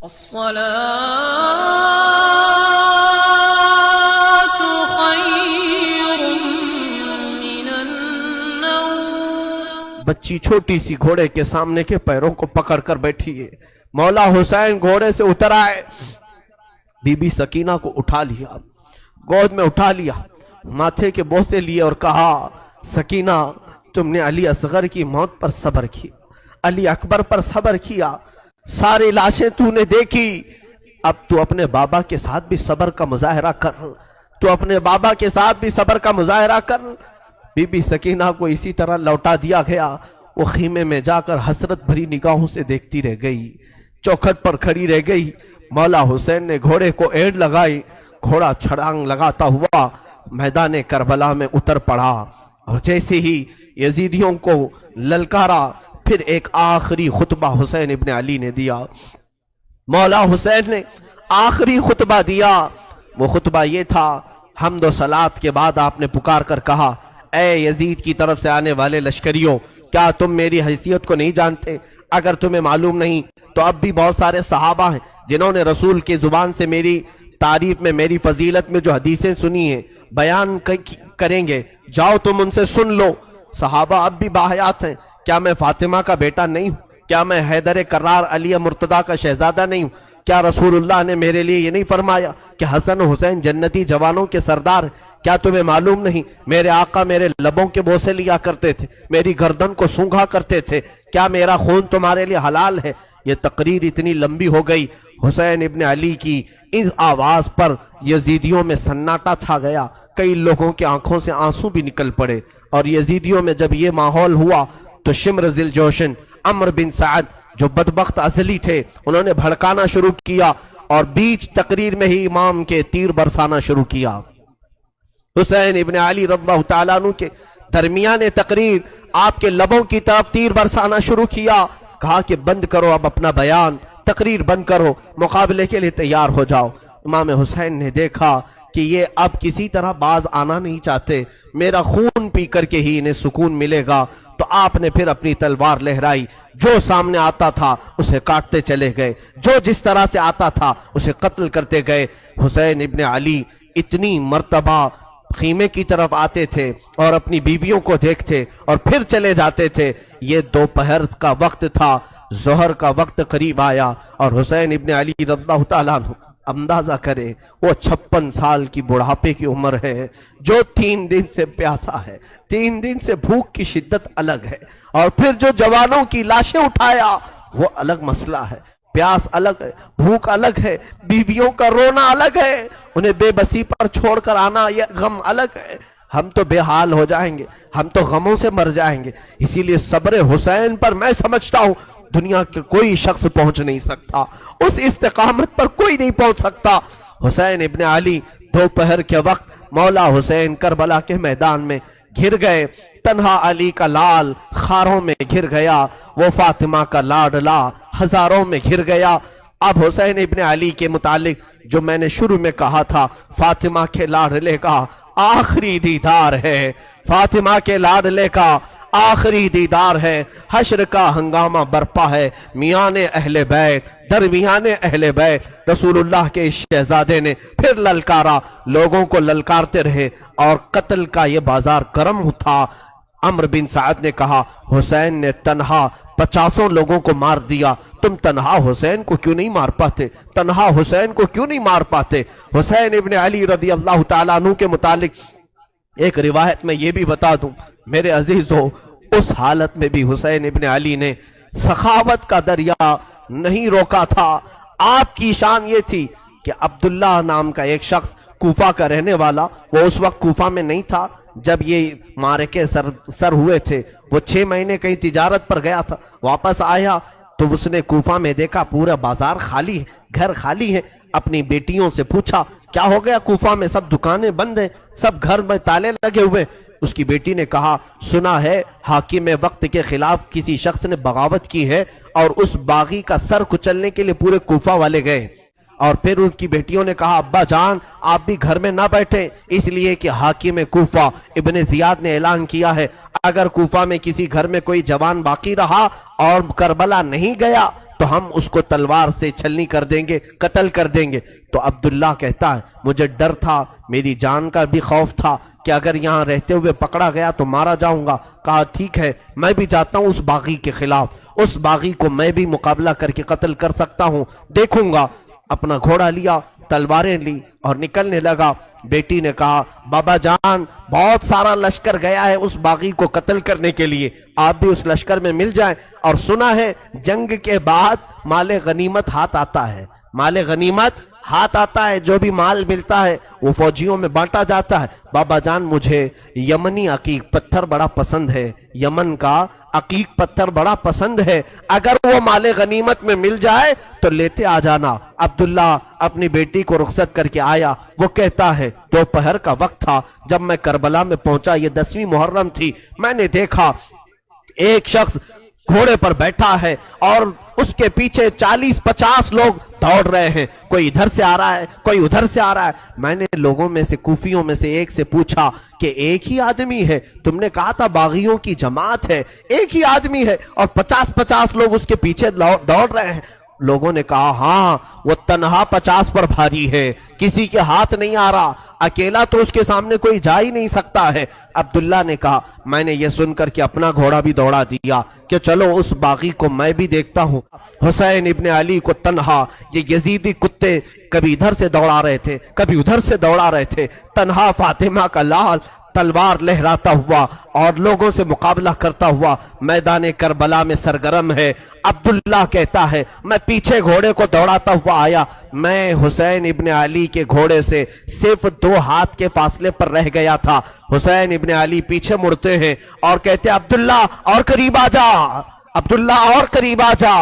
الصلاة خير من النوم۔ بچی چھوٹی سی گھوڑے کے سامنے کے پیروں کو پکڑ کر بیٹھی ہے۔ مولا حسین گھوڑے سے اتر آئے، بی بی سکینہ کو اٹھا لیا، گود میں اٹھا لیا، ماتھے کے بوسے لیے اور کہا سکینہ تم نے علی اصغر کی موت پر صبر کیا، علی اکبر پر صبر کیا، ساری لاشیں تو نے دیکھی، اب تو اپنے بابا کے ساتھ بھی صبر کا مظاہرہ کر، تو اپنے بابا کے ساتھ بھی صبر کا مظاہرہ کر۔ بی بی سکینہ کو اسی طرح لوٹا دیا گیا، وہ خیمے میں جا کر حسرت بھری نگاہوں سے دیکھتی رہ گئی، چوکھٹ پر کھڑی رہ گئی۔ مولا حسین نے گھوڑے کو ایڑ لگائی، گھوڑا چھڑانگ لگاتا ہوا میدان کربلا میں اتر پڑا، اور جیسے ہی یزیدیوں کو للکارا، پھر ایک آخری خطبہ حسین ابن علی نے دیا۔ مولا حسین نے آخری خطبہ دیا، وہ خطبہ یہ تھا، حمد و صلات کے بعد آپ نے پکار کر کہا اے یزید کی طرف سے آنے والے لشکریوں، کیا تم میری حیثیت کو نہیں جانتے؟ اگر تمہیں معلوم نہیں تو اب بھی بہت سارے صحابہ ہیں جنہوں نے رسول کی زبان سے میری تعریف میں، میری فضیلت میں جو حدیثیں سنی ہیں بیان کریں گے، جاؤ تم ان سے سن لو۔ صحابہ اب بھی باحیات ہیں، کیا میں فاطمہ کا بیٹا نہیں ہوں؟ کیا میں حیدر کرار علی مرتضیٰ کا شہزادہ نہیں ہوں؟ کیا رسول اللہ نے میرے لیے یہ نہیں فرمایا کہ حسن و حسین جنتی جوانوں کے سردار ہیں؟ کیا تمہیں معلوم نہیں میرے آقا میرے لبوں کے بوسے لیا کرتے تھے، میری گردن کو سونگھا کرتے تھے؟ کیا میرا خون تمہارے لیے حلال ہے؟ یہ تقریر اتنی لمبی ہو گئی، حسین ابن علی کی اس آواز پر یزیدیوں میں سناٹا چھا گیا، کئی لوگوں کے آنکھوں سے آنسو بھی نکل پڑے، اور یزیدیوں میں جب یہ ماحول ہوا تو شمر ذی الجوشن عمرو بن سعد جو بدبخت ازلی تھے، انہوں نے بھڑکانا شروع کیا اور بیچ تقریر میں ہی امام کے تیر برسانا شروع کیا۔ حسین ابن علی رضی اللہ تعالیٰ عنہ کے درمیان تقریر آپ کے لبوں کی طرف تیر برسانا شروع کیا، کہا کہ بند کرو اب اپنا بیان، تقریر بند کرو، مقابلے کے لیے تیار ہو جاؤ۔ امام حسین نے دیکھا کہ یہ اب کسی طرح باز آنا نہیں چاہتے، میرا خون پی کر کے ہی انہیں سکون ملے گا، تو آپ نے پھر اپنی تلوار لہرائی، جو سامنے آتا تھا اسے کاٹتے چلے گئے، جو جس طرح سے آتا تھا اسے قتل کرتے گئے۔ حسین ابن علی اتنی مرتبہ خیمے کی طرف آتے تھے اور اپنی بیویوں کو دیکھتے اور پھر چلے جاتے تھے۔ یہ دوپہر کا وقت تھا، ظہر کا وقت قریب آیا، اور حسین ابن علی رضی اللہ تعالیٰ عنہ اندازہ کرے وہ 56 سال کی بڑھاپے کی عمر ہے، جو 3 دن سے پیاسا ہے، 3 دن سے بھوک کی شدت الگ ہے، اور پھر جو جوانوں کی لاشیں اٹھایا وہ الگ مسئلہ ہے، پیاس الگ ہے، بھوک الگ ہے، بیویوں کا رونا الگ ہے، انہیں بے بسی پر چھوڑ کر آنا یہ غم الگ ہے۔ ہم تو بے حال ہو جائیں گے، ہم تو غموں سے مر جائیں گے، اسی لیے صبر حسین پر میں سمجھتا ہوں دنیا کے کوئی شخص پہنچ نہیں سکتا، اس استقامت پر کوئی نہیں پہنچ سکتا۔ حسین ابن علی دوپہر کے وقت مولا حسین کربلا کے میدان میں گھر گئے، تنہا علی کا لال خاروں میں گھر گیا، وہ فاطمہ کا لاڈلا ہزاروں میں گھر گیا۔ اب حسین ابن علی کے متعلق جو میں نے شروع میں کہا تھا، فاطمہ کے لاڈلے کا آخری دیدار ہے، فاطمہ کے لاڈلے کا آخری دیدار ہے، حشر کا ہنگامہ برپا ہے، میان اہل بیت درمیان اہل بیت رسول اللہ کے شہزادے نے پھر للکارا، لوگوں کو للکارتے رہے، اور قتل کا یہ بازار گرم تھا۔ عمرو بن سعد نے کہا حسین نے تنہا 50 لوگوں کو مار دیا، تم تنہا حسین کو کیوں نہیں مار پاتے؟ تنہا حسین کو کیوں نہیں مار پاتے؟ حسین ابن علی رضی اللہ تعالیٰ عنہ کے متعلق ایک روایت میں یہ بھی بتا دوں میرے عزیزو، اس حالت میں بھی حسین ابن علی نے سخاوت کا دریا نہیں روکا تھا۔ آپ کی شان یہ تھی کہ عبداللہ نام کا ایک شخص کوفہ کا رہنے والا، وہ اس وقت کوفہ میں نہیں تھا جب یہ معرکے سر ہوئے تھے، وہ 6 مہینے کہیں تجارت پر گیا تھا، واپس آیا تو اس نے کوفہ میں دیکھا پورا بازار خالی ہے، گھر خالی ہے، اپنی بیٹیوں سے پوچھا کیا ہو گیا کوفہ میں، سب دکانیں بند ہیں، سب گھر میں تالے لگے ہوئے۔ اس کی بیٹی نے کہا سنا ہے حاکم وقت کے خلاف کسی شخص نے بغاوت کی ہے، اور اس باغی کا سر کچلنے کے لیے پورے کوفہ والے گئے۔ اور پھر ان کی بیٹیوں نے کہا ابا جان آپ بھی گھر میں نہ بیٹھیں، اس لیے کہ حاکم کوفہ ابن زیاد نے اعلان کیا ہے اگر کوفہ میں کسی گھر میں کوئی جوان باقی رہا اور کربلا نہیں گیا تو ہم اس کو تلوار سے چھلنی کر دیں گے، قتل کر دیں گے۔ تو عبداللہ کہتا ہے مجھے ڈر تھا، میری جان کا بھی خوف تھا کہ اگر یہاں رہتے ہوئے پکڑا گیا تو مارا جاؤں گا۔ کہا ٹھیک ہے، میں بھی جاتا ہوں اس باغی کے خلاف، اس باغی کو میں بھی مقابلہ کر کے قتل کر سکتا ہوں، دیکھوں گا۔ اپنا گھوڑا لیا، تلواریں لی اور نکلنے لگا۔ بیٹی نے کہا بابا جان بہت سارا لشکر گیا ہے اس باغی کو قتل کرنے کے لیے، آپ بھی اس لشکر میں مل جائیں، اور سنا ہے جنگ کے بعد مال غنیمت ہاتھ آتا ہے، مال غنیمت ہاتھ آتا ہے، جو بھی مال ملتا ہے وہ فوجیوں میں بانٹا جاتا ہے۔ بابا جان مجھے یمنی عقیق پتھر بڑا پسند ہے، یمن کا عقیق پتھر بڑا پسند ہے، اگر وہ مال غنیمت میں مل جائے تو لیتے آ جانا۔ عبداللہ اپنی بیٹی کو رخصت کر کے آیا۔ وہ کہتا ہے دوپہر کا وقت تھا جب میں کربلا میں پہنچا، یہ 10ویں محرم تھی، میں نے دیکھا ایک شخص گھوڑے پر بیٹھا ہے اور اس کے پیچھے 40-50 لوگ دوڑ رہے ہیں، کوئی ادھر سے آ رہا ہے، کوئی ادھر سے آ رہا ہے۔ میں نے لوگوں میں سے، کوفیوں میں سے ایک سے پوچھا کہ ایک ہی آدمی ہے؟ تم نے کہا تھا باغیوں کی جماعت ہے، ایک ہی آدمی ہے اور 50-50 لوگ اس کے پیچھے دوڑ رہے ہیں۔ لوگوں نے کہا ہاں وہ تنہا 50 پر بھاری ہے، کسی کے ہاتھ نہیں آ رہا، اکیلا تو اس کے سامنے کوئی جا ہی نہیں سکتا ہے۔ عبداللہ نے کہا میں نے یہ سن کر کے اپنا گھوڑا بھی دوڑا دیا کہ چلو اس باغی کو میں بھی دیکھتا ہوں۔ حسین ابن علی کو تنہا یہ یزیدی کتے کبھی ادھر سے دوڑا رہے تھے، کبھی ادھر سے دوڑا رہے تھے، تنہا فاطمہ کا لال تلوار لہراتا ہوا اور لوگوں سے مقابلہ کرتا ہوا میدان کربلا میں سرگرم ہے۔ عبداللہ کہتا ہے میں پیچھے گھوڑے کو دوڑاتا ہوا آیا، میں حسین ابن علی کے گھوڑے سے صرف 2 ہاتھ کے فاصلے پر رہ گیا تھا۔ حسین ابن علی پیچھے مڑتے ہیں اور کہتے عبداللہ اور قریب آ جا، عبداللہ اور قریب آ جا۔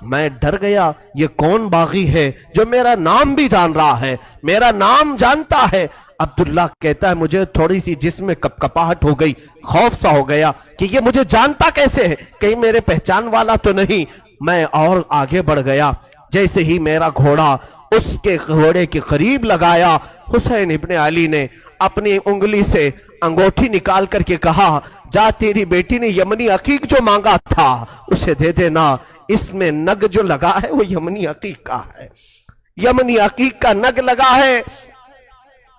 میں ڈر گیا، یہ کون باغی ہے جو میرا نام بھی جان رہا ہے، میرا نام جانتا ہے؟ عبداللہ کہتا ہے مجھے تھوڑی سی جسم میں کپکپاہٹ ہو گئی، خوف سا ہو گیا کہ یہ مجھے جانتا کیسے ہے، کہیں میرے پہچان والا تو نہیں۔ میں اور آگے بڑھ گیا، جیسے ہی میرا گھوڑا اس کے گھوڑے کے قریب لگایا، حسین ابن علی نے اپنی انگلی سے انگوٹھی نکال کر کے کہا جا تیری بیٹی نے یمنی عقیق جو مانگا تھا اسے دے دینا، اس میں نگ جو لگا ہے وہ یمنی عقیق کا ہے، یمنی عقیق کا نگ لگا ہے۔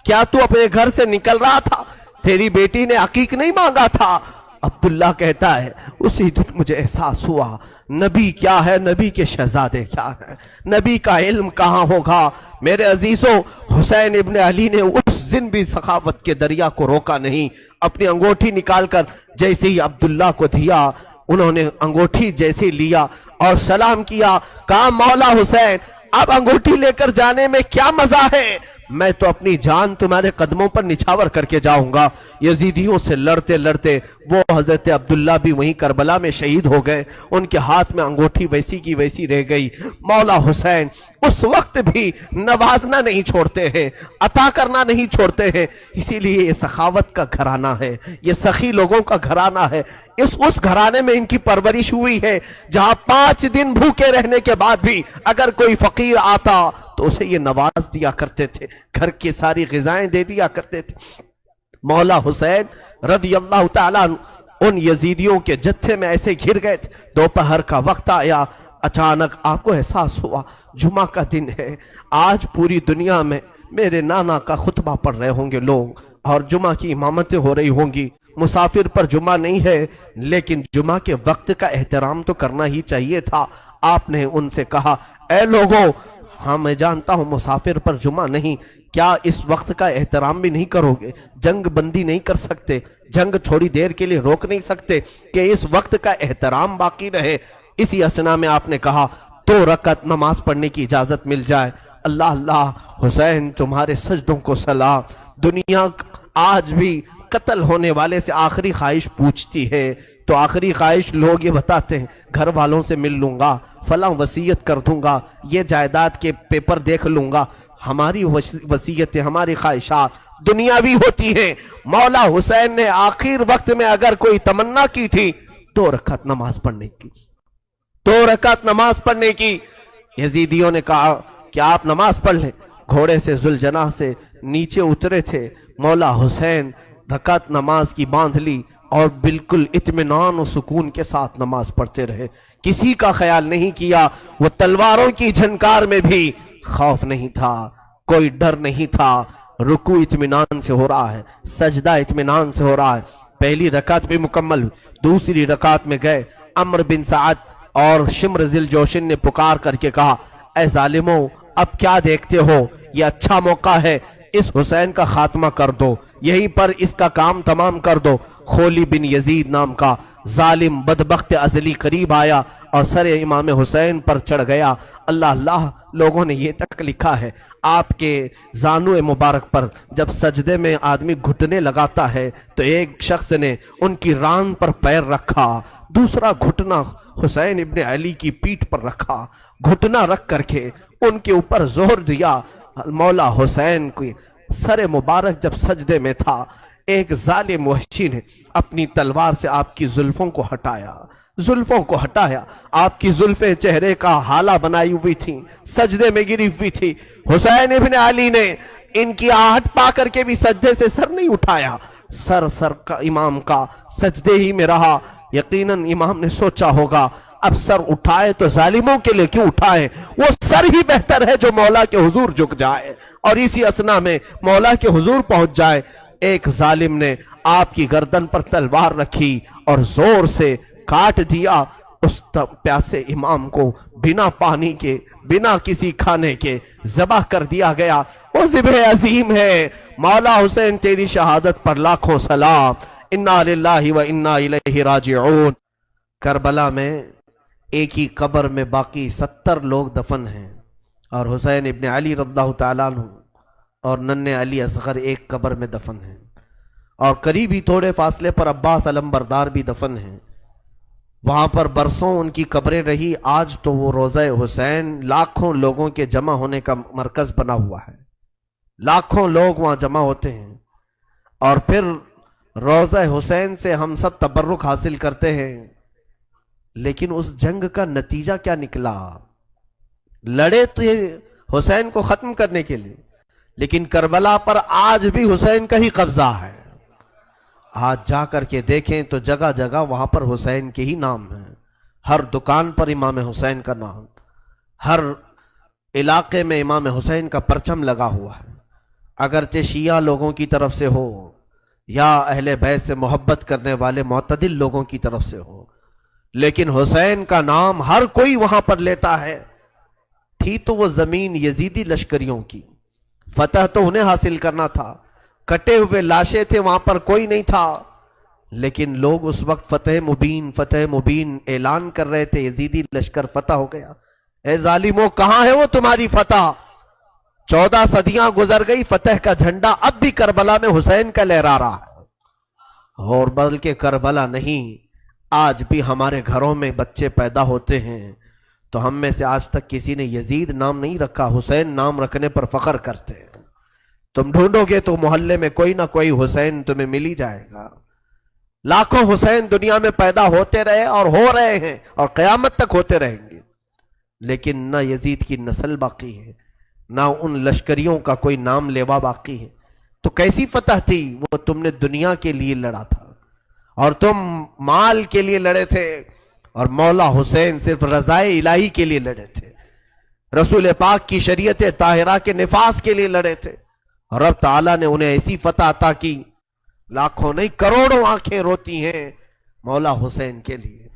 کیا تو اپنے گھر سے نکل رہا تھا؟ تیری بیٹی نے عقیق نہیں مانگا تھا۔ عبداللہ کہتا ہے اسی دن مجھے احساس ہوا نبی کیا ہے، نبی کے شہزادے کیا ہے، نبی کا علم کہاں ہوگا۔ میرے عزیزوں، حسین ابن علی نے اس دن بھی سخاوت کے دریا کو روکا نہیں، اپنی انگوٹھی نکال کر جیسے ہی عبداللہ کو دیا، انہوں نے انگوٹھی جیسے لیا اور سلام کیا، کہا مولا حسین اب انگوٹھی لے کر جانے میں کیا مزہ ہے، میں تو اپنی جان تمہارے قدموں پر نچھاور کر کے جاؤں گا۔ یزیدیوں سے لڑتے لڑتے وہ حضرت عبداللہ بھی وہیں کربلا میں شہید ہو گئے، ان کے ہاتھ میں انگوٹھی ویسی کی ویسی رہ گئی۔ مولا حسین اس وقت بھی نوازنا نہیں چھوڑتے ہیں، عطا کرنا نہیں چھوڑتے ہیں، اسی لیے یہ سخاوت کا گھرانہ ہے، یہ سخی لوگوں کا گھرانہ ہے۔ اس گھرانے میں ان کی پرورش ہوئی ہے جہاں 5 دن بھوکے رہنے کے بعد بھی اگر کوئی فقیر آتا تو اسے یہ نواز دیا کرتے تھے، گھر کی ساری غذائیں دے دیا کرتے تھے۔ مولا حسین رضی اللہ تعالیٰ ان یزیدیوں کے جتھے میں ایسے گھر گئے تھے، دوپہر کا وقت آیا، اچانک آپ کو احساس ہوا جمعہ کا دن ہے، آج پوری دنیا میں میرے نانا کا خطبہ پڑھ رہے ہوں گے لوگ اور جمعہ کی امامتیں ہو رہی ہوں گی، مسافر پر جمعہ نہیں ہے لیکن جمعہ کے وقت کا احترام تو کرنا ہی چاہیے تھا۔ آپ نے ان سے کہا اے لوگوں، ہاں میں جانتا ہوں مسافر پر جمعہ نہیں، کیا اس وقت کا احترام بھی نہیں کرو گے؟ جنگ بندی نہیں کر سکتے، جنگ تھوڑی دیر کے لیے روک نہیں سکتے کہ اس وقت کا احترام باقی رہے؟ اسی اسنا میں آپ نے کہا 2 رکعت نماز پڑھنے کی اجازت مل جائے۔ اللہ اللہ، حسین تمہارے سجدوں کو سلام۔ دنیا آج بھی قتل ہونے والے سے آخری خواہش پوچھتی ہے تو آخری خواہش لوگ یہ بتاتے ہیں گھر والوں سے مل لوں گا، فلاں وصیت کر دوں گا، یہ جائیداد کے پیپر دیکھ لوں گا۔ ہماری وصیتیں، ہماری خواہشات دنیاوی ہوتی ہیں۔ مولا حسین نے آخر وقت میں اگر کوئی تمنا کی تھی 2 رکعت نماز پڑھنے کی، 2 رکعت نماز پڑھنے کی۔ یزیدیوں نے کہا کہ آپ نماز پڑھ لیں۔ گھوڑے سے ذوالجناح سے نیچے اترے تھے، مولا حسین رکعت نماز کی باندھ لی اور بالکل اطمینان و سکون کے ساتھ نماز پڑھتے رہے، کسی کا خیال نہیں کیا. وہ تلواروں کی جھنکار میں بھی خوف نہیں تھا, کوئی ڈر نہیں تھا. رکوع اطمینان سے ہو رہا ہے, سجدہ اطمینان سے ہو رہا ہے. پہلی رکعت بھی مکمل, دوسری رکعت میں گئے. عمرو بن سعد اور شمر ذی الجوشن نے پکار کر کے کہا, اے ظالموں, اب کیا دیکھتے ہو؟ یہ اچھا موقع ہے, اس حسین کا خاتمہ کر دو, یہیں پر اس کا کام تمام کر دو. خولی بن یزید نام کا ظالم بدبخت ازلی قریب آیا اور سر امام حسین پر چڑھ گیا. اللہ اللہ, لوگوں نے یہ تک لکھا ہے آپ کے زانو مبارک پر جب سجدے میں آدمی گھٹنے لگاتا ہے تو ایک شخص نے ان کی ران پر پیر رکھا, دوسرا گھٹنا حسین ابن علی کی پیٹھ پر رکھا, گھٹنا رکھ کر کے ان کے اوپر زور دیا. مولا حسین کی سر مبارک جب سجدے میں تھا, ایک ظالم وحشی نے اپنی تلوار سے آپ کی زلفوں کو ہٹایا, زلفوں کو ہٹایا. آپ کی زلفیں چہرے کا حالہ بنائی ہوئی تھیں, سجدے میں گری ہوئی تھی. حسین ابن علی نے ان کی آہٹ پا کر کے بھی سجدے سے سر نہیں اٹھایا, سر کا امام کا سجدے ہی میں رہا. یقیناً امام نے سوچا ہوگا اب سر اٹھائے تو ظالموں کے لیے کیوں اٹھائے, وہ سر ہی بہتر ہے جو مولا کے حضور جھک جائے اور اسی اسنا میں مولا کے حضور پہنچ جائے. ایک ظالم نے آپ کی گردن پر تلوار رکھی اور زور سے کاٹ دیا. اس پیاسے امام کو بنا پانی کے, بنا کسی کھانے کے ذبح کر دیا گیا. وہ ذبح عظیم ہے. مولا حسین تیری شہادت پر لاکھوں سلام. انا للہ و انا الیہ راجعون. کربلا میں ایک ہی قبر میں باقی 70 لوگ دفن ہیں اور حسین ابن علی رضی اللہ تعالیٰ عنہ اور ننھے علی اصغر ایک قبر میں دفن ہیں, اور قریبی تھوڑے فاصلے پر عباس علمبردار بھی دفن ہیں. وہاں پر برسوں ان کی قبریں رہی. آج تو وہ روضہ حسین لاکھوں لوگوں کے جمع ہونے کا مرکز بنا ہوا ہے, لاکھوں لوگ وہاں جمع ہوتے ہیں. اور پھر روضہ حسین سے ہم سب تبرک حاصل کرتے ہیں, لیکن اس جنگ کا نتیجہ کیا نکلا؟ لڑے تو حسین کو ختم کرنے کے لیے, لیکن کربلا پر آج بھی حسین کا ہی قبضہ ہے. آج جا کر کے دیکھیں تو جگہ جگہ وہاں پر حسین کے ہی نام ہیں. ہر دکان پر امام حسین کا نام, ہر علاقے میں امام حسین کا پرچم لگا ہوا ہے. اگرچہ شیعہ لوگوں کی طرف سے ہو یا اہل بیت سے محبت کرنے والے معتدل لوگوں کی طرف سے ہو, لیکن حسین کا نام ہر کوئی وہاں پر لیتا ہے. تھی تو وہ زمین یزیدی لشکریوں کی, فتح تو انہیں حاصل کرنا تھا. کٹے ہوئے لاشیں تھے, وہاں پر کوئی نہیں تھا, لیکن لوگ اس وقت فتح مبین اعلان کر رہے تھے. یزیدی لشکر فتح ہو گیا. اے ظالموں, کہاں ہے وہ تمہاری فتح؟ 14 صدیاں گزر گئی, فتح کا جھنڈا اب بھی کربلا میں حسین کا لہرا رہا ہے. اور بلکہ کربلا نہیں, آج بھی ہمارے گھروں میں بچے پیدا ہوتے ہیں تو ہم میں سے آج تک کسی نے یزید نام نہیں رکھا, حسین نام رکھنے پر فخر کرتے ہیں. تم ڈھونڈو گے تو محلے میں کوئی نہ کوئی حسین تمہیں مل ہی جائے گا. لاکھوں حسین دنیا میں پیدا ہوتے رہے اور ہو رہے ہیں اور قیامت تک ہوتے رہیں گے, لیکن نہ یزید کی نسل باقی ہے, نہ ان لشکریوں کا کوئی نام لیوا باقی ہے. تو کیسی فتح تھی؟ وہ تم نے دنیا کے لیے لڑا تھا اور تم مال کے لیے لڑے تھے, اور مولا حسین صرف رضائے الہی کے لیے لڑے تھے, رسول پاک کی شریعت طاہرہ کے نفاذ کے لیے لڑے تھے. اور رب تعالیٰ نے انہیں ایسی فتح عطا کی, لاکھوں نہیں کروڑوں آنکھیں روتی ہیں مولا حسین کے لیے.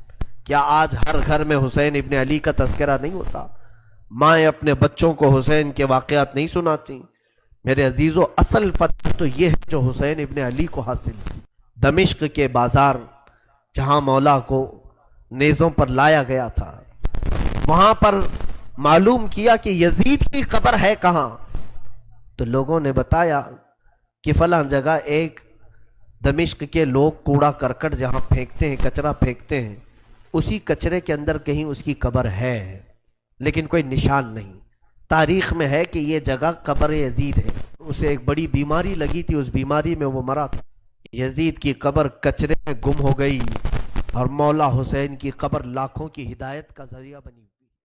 کیا آج ہر گھر میں حسین ابن علی کا تذکرہ نہیں ہوتا؟ مائیں اپنے بچوں کو حسین کے واقعات نہیں سناتی؟ میرے عزیزو, اصل فتح تو یہ ہے جو حسین ابن علی کو حاصل ہے. دمشق کے بازار جہاں مولا کو نیزوں پر لایا گیا تھا, وہاں پر معلوم کیا کہ یزید کی قبر ہے کہاں, تو لوگوں نے بتایا کہ فلاں جگہ ایک دمشق کے لوگ کوڑا کرکٹ جہاں پھینکتے ہیں, کچرا پھینکتے ہیں, اسی کچرے کے اندر کہیں اس کی قبر ہے, لیکن کوئی نشان نہیں. تاریخ میں ہے کہ یہ جگہ قبر یزید ہے. اسے ایک بڑی بیماری لگی تھی, اس بیماری میں وہ مرا تھا. یزید کی قبر کچرے میں گم ہو گئی اور مولا حسین کی قبر لاکھوں کی ہدایت کا ذریعہ بنی.